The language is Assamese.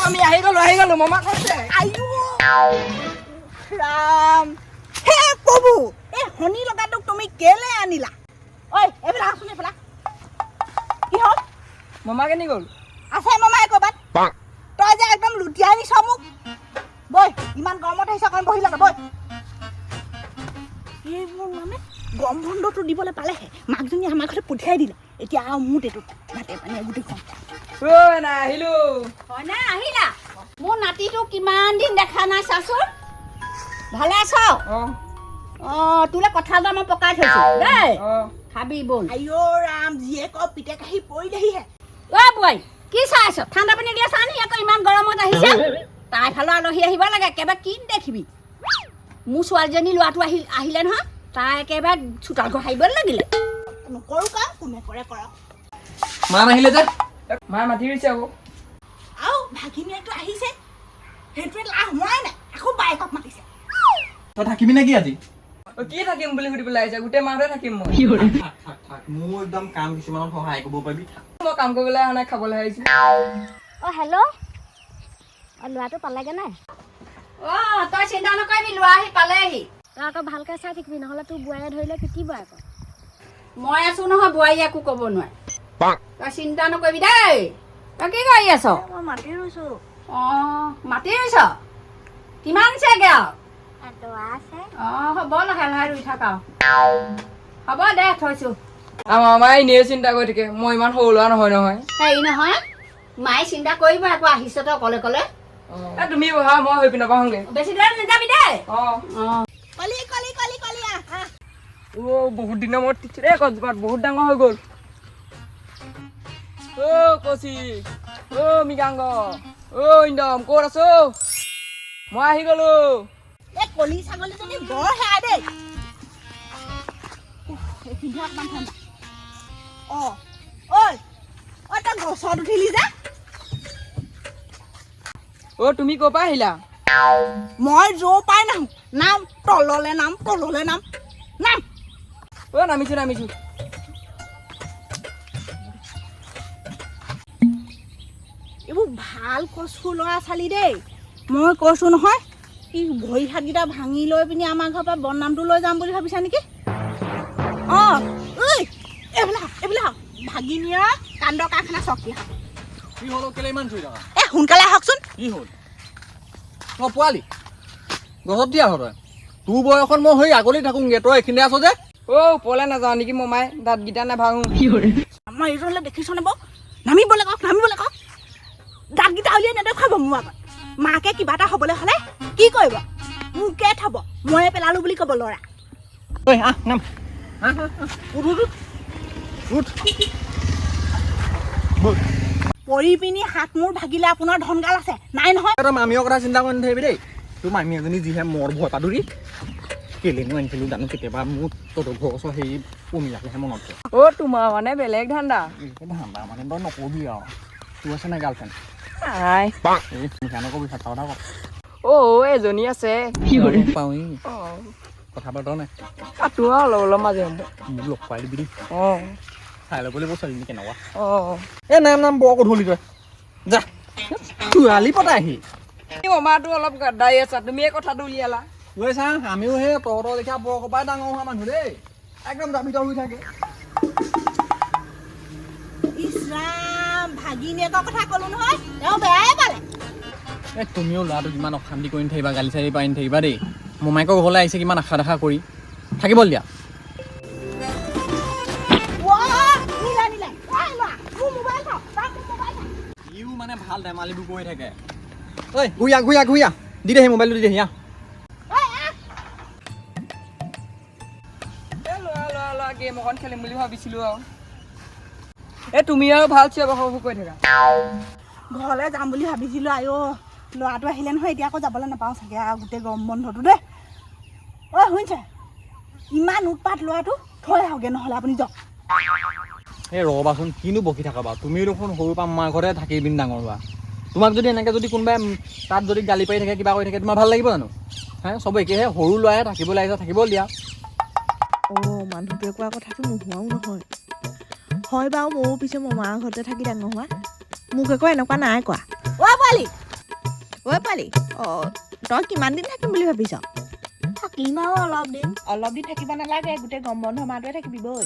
আমি আহি গলো মামা কৈছে আইও ৰাম হে প্ৰভু এই হনি লগাটোক তুমি কেলে আনিলা ঐ এইফালে আছোন এইফালে কি হ'ল মামা কেনি গ'ল আছে মামাই ক'ৰবাত তই যে একদম লুটিয়াই নিছ মোক বৈ ইমান গৰমত আহিছ অকণ বহি লাগা বৈ এইবোৰ মানে গৰম বন্ধটো দিবলৈ পালেহে মাকজনী আমাৰ ঘৰতে পঠিয়াই দিলে এতিয়া আৰু মোৰ এইটোত ভাতে পানী গোটেইখন নাই আহিলো হয় না আহিলা মোৰ নাতিটো কিমান দিন দেখা নাই চাচোন ভালে আছ তোলে কথা এটা মই পকাই থৈছো দেই খাবি বল আইও ৰাম জীয়েক পিতেক আহি পৰিলেহিহে বোৱাই কি চাই আছ ঠাণ্ডা পানী গিলাচ আনি আকৌ ইমান গৰমত আহিছে তাই ফালৰ আলহী আহিব লাগে একেবাৰে কি দেখিবি মোৰ ছোৱালীজনী ল'ৰাটো আহিলে নহয় তাই একেবাৰে চোতাল ঘৰ সাৰিব লাগিলে নকৰো কাম কোনে কৰে কৰক মা নাহিলে যে মায়ে মাতি দিছে আকৌ আৰু ভাগিনীয়েকটো আহিছে সেইটোৱে লাভ হোৱাই নাই আকৌ বাইকক মাতিছে তই থাকিবি নেকি আজি কি থাকিম বুলি সুধিবলৈ আহিছে গোটেই মাহতে থাকিম মই মোৰ একদম কাম কিছুমানত সহায় কৰিব পাৰিবি মই কাম কৰিবলৈ অহা নাই খাবলৈ আহিছো হেল্ল' ল'ৰাটো পালেগে নাই তই চিন্তা নকৰিবি ল'ৰা আহি পালেহি তই আকৌ ভালকৈ চাই থাকিবি নহ'লে তোৰ বোৱাৰীয়ে ধৰিলে পিটিব আকৌ মই আছো নহয় বোৱাৰী একো ক'ব নোৱাৰে তই চিন্তা নকৰিবি দেই তই কি কৰি আছ মই মাতি ৰুইছো মাতি ৰুইছ কিমান চেগে আৰু আছে হ'ব লাহে লাহে ৰুই থাক হ'ব দে থৈছো আমাৰ মায়ে এনেই চিন্তা কৰি থাকে মই ইমান সৰু ল'ৰা নহয় হেৰি নহয় মায়ে চিন্তা কৰিব আকৌ আহিছ তই অকলে অকলে তুমি বহা মই হৈ পিনে পাহোগে বেছি দূৰ নাযাবি দেই কলি কলি কলি কলি আহ বহুত দিনৰ মূৰত তিতিলে গছজোপাত বহুত ডাঙৰ হৈ গ'ল কচি মৃগাংগ ইন্দম ক'ত আছো মই আহি গলো এই কলি ছাগলীজনী বৰ হেৰা দেই পিন্ধা অকমান ঠাণ্ডা ঐ তই গছত উঠিলি যে তুমি ক'ৰ পৰা আহিলা মই য'ৰ পাই নাম তললে নাম নামিছো এইবোৰ ভাল কচু ল'ৰা ছোৱালী দেই মই কৈছো নহয় ই ভৰি হাতকেইটা ভাঙি লৈ পিনি আমাৰ ঘৰৰ পৰা বদনামটো লৈ যাম বুলি ভাবিছা নেকি এইবিলাক ভাগিনীয়া কাণ্ড কাৰখানা চকী কি হ'ল কেলে ইমান চুই থকা সোনকালে আহকচোন কি হ'ল তই পোৱালি গছত দিয়া হ'ল তই তোৰ বয়সত মই সেই আগলি থাকোঁগে তই এইখিনি আছ যে ওপৰলৈ নাযাওঁ নেকি মমাই দাঁতকেইটা নাভাঙো আমাৰ এইজনলৈ দেখিছ নে বাৰু নামিবলৈ কওক দাঁতকেইটা উলিয়াই নেদেখাব মোৰ আগত মাকে কিবা এটা হ'বলৈ হ'লে কি কৰিব মোকে থ'ব ময়ে পেলালো বুলি ক'ব ল'ৰা ঐ আহ নাম উঠ পৰি পিনি হাত মোৰ ভাগিলে আপোনাৰ ধনগাল আছে নাই নহয় তই মামীৰ কথা চিন্তা কৰি নাথাকিবি দেই তোৰ মামী এজনী যিহে মৰ ভয় পাদুৰি কেলেনো আনিছিলোঁ জানো কেতিয়াবা মোৰ তহঁতৰ ঘৰ ওচৰ হেৰি পমিলাকেহে মনত পৰে তোমাৰ মানে বেলেগ ধান্দা ধান্দা মানে তই নকবি আৰু তোৰ আছে নাই গাৰ্লফ্ৰেণ্ড নাই এই মিঠা নকবি কথা কথা ক এজনী আছে পাওঁহি কথা পাত নাই পাতো অলপ মাজে মোক লগ পাই দিবি দেই চাই ল'বলৈ বৰ ছোৱালীজনী কেনেকুৱা এই নাম বৰ গধূলি তই যা ছোৱালী পতাইহি মমাটো অলপ গাদ্দাৰি আছা তুমি এই কথাটো উলিয়ালা ঐ চা আমিও সেই তহঁতৰ লেখীয়া বৰকৰ পৰাই ডাঙৰ হোৱা মানুহ দেই একদম জাপিত হৈ থাকে ইছ ৰাম ভাগিনীয়েকৰ কথা ক'লো নহয় তেওঁ বেয়াই পালে এই তুমিও ল'ৰাটোক ইমান অশান্তি কৰি নাথাকিবা গালি চালি পাৰি নাথাকিবা দেই মোমাইকৰ ঘৰলৈ আহিছে কিমান আশা দেখা কৰি থাকিব দিয়া ইও মানে ভাল ধেমালিবোৰ কৰি থাকে ঐ ঘূৰিয়া দি দে সেই মোবাইলটো দি দে হিয়া ল'ৰা গেম অকণ খেলিম বুলি ভাবিছিলো আৰু তুমি আৰু ভাল চিঞৰ বাখৰ কৰি থাকা ঘৰলৈ যাম বুলি ভাবিছিলো আইঅ ল'ৰাটো আহিলে নহয় এতিয়া আকৌ যাবলৈ নাপাওঁ চাগে আৰু গোটেই গৰম বন্ধটো দেই শুনিছে ইমান উৎপাত ল'ৰাটো থৈ আহোগৈ নহ'লে আপুনি যাওক এই ৰ'বাচোন কিনো বকি থাকা বাৰু তুমিও দেখোন সৰুৰ পৰা মাৰ ঘৰতে থাকি পিনি ডাঙৰ হোৱা তোমাক যদি এনেকৈ যদি কোনোবাই তাত যদি গালি পাৰি থাকে কিবা কৰি থাকে তোমাৰ ভাল লাগিব জানো চব একেহে সৰু ল'ৰাই থাকিব লাগিছে থাকিব দিয়া মানুহটোৱে কোৱা কথাটো নোহোৱাও নহয় হয় বাৰু ময়ো পিছে মাৰ ঘৰতে থাকি ডাঙৰ হোৱা মোক একো এনেকুৱা নাই কোৱা পোৱালি ঐ পালি তই কিমান দিন থাকিম বুলি ভাবিছ থাকিম আৰু অলপ দিন অলপ দিন থাকিব নালাগে গোটেই গৰম বন্ধ মাহটোৱে থাকিবি বৈ